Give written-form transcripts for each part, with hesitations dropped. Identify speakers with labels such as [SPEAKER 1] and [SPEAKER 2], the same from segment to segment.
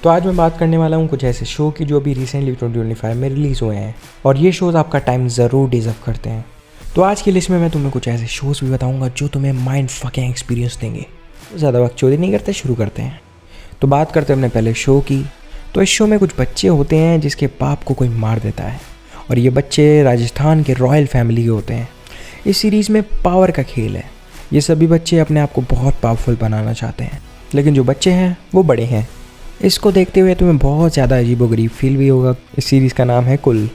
[SPEAKER 1] तो आज मैं बात करने वाला हूँ कुछ ऐसे शो की जो अभी रिसेंटली 2025 में रिलीज़ हुए हैं और ये शोज़ आपका टाइम ज़रूर डिज़र्व करते हैं। तो आज की लिस्ट में मैं तुम्हें कुछ ऐसे शोज़ भी बताऊँगा जो तुम्हें माइंड फकिंग एक्सपीरियंस देंगे। तो ज़्यादा बकचोदी नहीं करते, शुरू करते हैं। तो बात करते हैं अपने पहले शो की। तो इस शो में कुछ बच्चे होते हैं जिसके बाप को कोई मार देता है और ये बच्चे राजस्थान के रॉयल फैमिली के होते हैं। इस सीरीज़ में पावर का खेल है। ये सभी बच्चे अपने आप को बहुत पावरफुल बनाना चाहते हैं, लेकिन जो बच्चे हैं वो बड़े हैं। इसको देखते हुए तुम्हें बहुत ज़्यादा अजीबोगरीब फील भी होगा। इस सीरीज़ का नाम है कुल।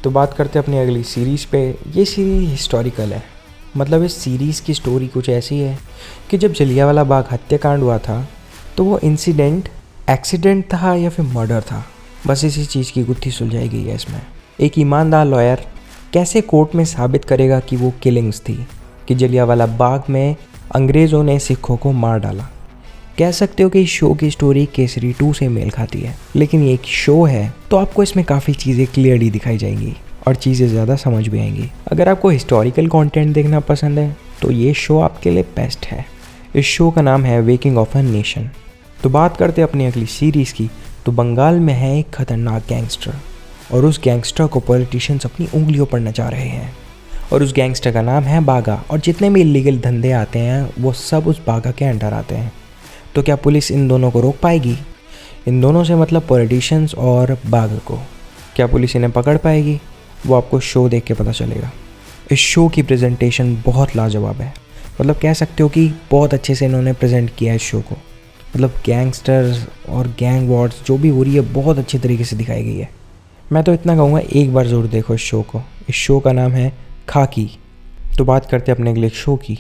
[SPEAKER 1] तो बात करते हैं अपनी अगली सीरीज़ पे। ये सीरीज़ हिस्टोरिकल है। मतलब इस सीरीज़ की स्टोरी कुछ ऐसी है कि जब जलियांवाला बाग हत्याकांड हुआ था तो वो इंसिडेंट एक्सीडेंट था या फिर मर्डर था, बस इसी चीज़ की गुत्थी सुलझाई गई है इसमें। एक ईमानदार लॉयर कैसे कोर्ट में साबित करेगा कि वो किलिंग्स थी, कि जलियांवाला बाग में अंग्रेज़ों ने सिखों को मार डाला। कह सकते हो कि इस शो की स्टोरी केसरी 2 से मेल खाती है, लेकिन ये एक शो है तो आपको इसमें काफ़ी चीज़ें क्लियरली दिखाई जाएंगी और चीज़ें ज़्यादा समझ भी आएंगी। अगर आपको हिस्टोरिकल कंटेंट देखना पसंद है तो ये शो आपके लिए बेस्ट है। इस शो का नाम है वेकिंग ऑफ अ नेशन। तो बात करते हैं अपनी अगली सीरीज़ की। तो बंगाल में है एक खतरनाक गैंगस्टर और उस गैंगस्टर को पॉलिटिशियंस अपनी उंगलियों पर नचा रहे हैं और उस गैंगस्टर का नाम है बागा। और जितने भी इलीगल धंधे आते हैं वो सब उस बागा के अंडर आते हैं। तो क्या पुलिस इन दोनों को रोक पाएगी? इन दोनों से मतलब पॉलिटिशियंस और बागा को। क्या पुलिस इन्हें पकड़ पाएगी? वो आपको शो देख के पता चलेगा। इस शो की प्रेजेंटेशन बहुत लाजवाब है। मतलब कह सकते हो कि बहुत अच्छे से इन्होंने प्रेजेंट किया है इस शो को। मतलब गैंगस्टर्स और गैंग वॉर्स जो भी हो रही है बहुत अच्छी तरीके से दिखाई गई है। मैं तो इतना कहूँगा एक बार ज़रूर देखो इस शो को। इस शो का नाम है खाकी। तो बात करते हैं अपने अगले शो की।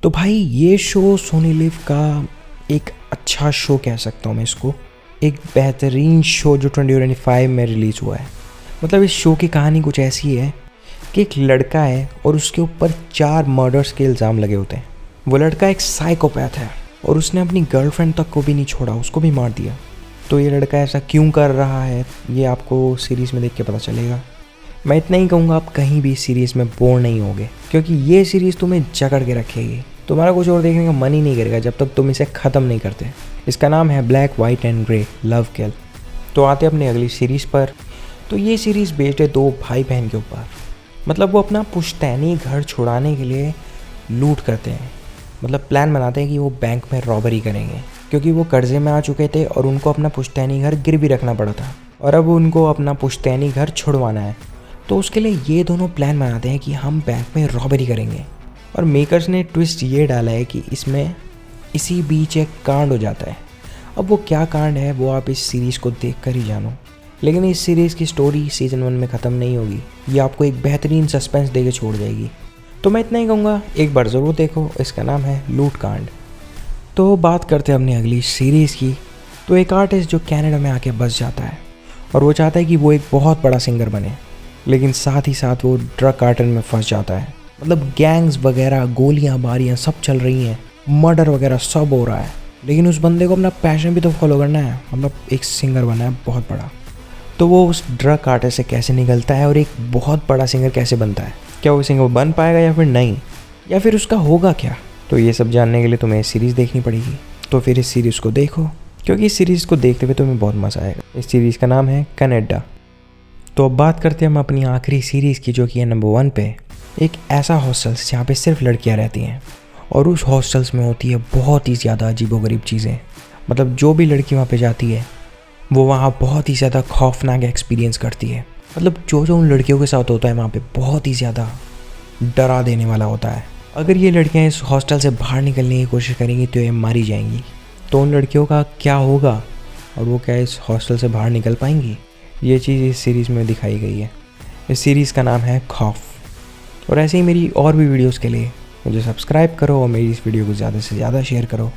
[SPEAKER 1] तो भाई ये शो सोनी लिव का एक अच्छा शो कह सकता हूँ मैं इसको। एक बेहतरीन शो जो 2025 में रिलीज़ हुआ है। मतलब इस शो की कहानी कुछ ऐसी है कि एक लड़का है और उसके ऊपर 4 मर्डर्स के इल्ज़ाम लगे होते हैं। वो लड़का एक साइकोपैथ है और उसने अपनी गर्लफ्रेंड तक को भी नहीं छोड़ा, उसको भी मार दिया। तो ये लड़का ऐसा क्यों कर रहा है ये आपको सीरीज़ में देख के पता चलेगा। मैं इतना ही कहूँगा, आप कहीं भी सीरीज़ में बोर नहीं होगे क्योंकि ये सीरीज़ तुम्हें जकड़ के रखेगी। तुम्हारा कुछ और देखने का मन ही नहीं करेगा जब तक तुम इसे ख़त्म नहीं करते। इसका नाम है black white and grey love kill. तो आते अपनी अगली सीरीज़ पर। तो ये सीरीज़ बेस्ड है 2 भाई बहन के ऊपर। मतलब वो अपना पुश्तैनी घर छुड़ाने के लिए लूट करते हैं। मतलब प्लान बनाते हैं कि वो बैंक में रॉबरी करेंगे क्योंकि वो कर्जे में आ चुके थे और उनको अपना पुश्तैनी घर गिरवी रखना पड़ा था और अब उनको अपना पुश्तैनी घर छुड़वाना है। तो उसके लिए ये दोनों प्लान बनाते हैं कि हम बैंक में रॉबरी करेंगे। और मेकर्स ने ट्विस्ट ये डाला है कि इसमें इसी बीच एक कांड हो जाता है। अब वो क्या कांड है वो आप इस सीरीज़ को देख कर ही जानो। लेकिन इस सीरीज़ की स्टोरी सीज़न 1 में ख़त्म नहीं होगी। ये आपको एक बेहतरीन सस्पेंस दे के छोड़ जाएगी। तो मैं इतना ही कहूँगा, एक बार ज़रूर देखो। इसका नाम है लूट कांड। तो बात करते हैं अपनी अगली सीरीज़ की। तो एक आर्टिस्ट जो कनाडा में आके बस जाता है और वो चाहता है कि वो एक बहुत बड़ा सिंगर बने, लेकिन साथ ही साथ वो ड्रग कार्टल में फंस जाता है। मतलब गैंग्स वगैरह, गोलियां बारियां सब चल रही हैं, मर्डर वगैरह सब हो रहा है, लेकिन उस बंदे को अपना पैशन भी तो फॉलो करना है। मतलब एक सिंगर बनना है बहुत बड़ा। तो वो उस ड्रग कार्टल से कैसे निकलता है और एक बहुत बड़ा सिंगर कैसे बनता है? क्या वो सिंगर बन पाएगा या फिर नहीं, या फिर उसका होगा क्या? तो ये सब जानने के लिए तुम्हें सीरीज़ देखनी पड़ेगी। तो फिर इस सीरीज़ को देखो क्योंकि इस सीरीज़ को देखते हुए तुम्हें बहुत मज़ा आएगा। इस सीरीज़ का नाम है कनाडा। तो अब बात करते हैं हम अपनी आखिरी सीरीज़ की जो कि है नंबर 1 पे। एक ऐसा हॉस्टल्स जहाँ पे सिर्फ लड़कियाँ रहती हैं और उस हॉस्टल्स में होती है बहुत ही ज़्यादा अजीबोगरीब चीज़ें। मतलब जो भी लड़की वहाँ पे जाती है वो वहाँ बहुत ही ज़्यादा खौफनाक एक्सपीरियंस करती है। मतलब जो उन लड़कियों के साथ होता है वहाँ पे बहुत ही ज़्यादा डरा देने वाला होता है। अगर ये लड़कियाँ इस हॉस्टल से बाहर निकलने की कोशिश करेंगी तो ये मारी जाएंगी। तो उन लड़कियों का क्या होगा और वो क्या इस हॉस्टल से बाहर निकल पाएंगी? ये चीज़ इस सीरीज़ में दिखाई गई है। इस सीरीज़ का नाम है खौफ। और ऐसे ही मेरी और भी वीडियोस के लिए मुझे सब्सक्राइब करो और मेरी इस वीडियो को ज़्यादा से ज़्यादा शेयर करो।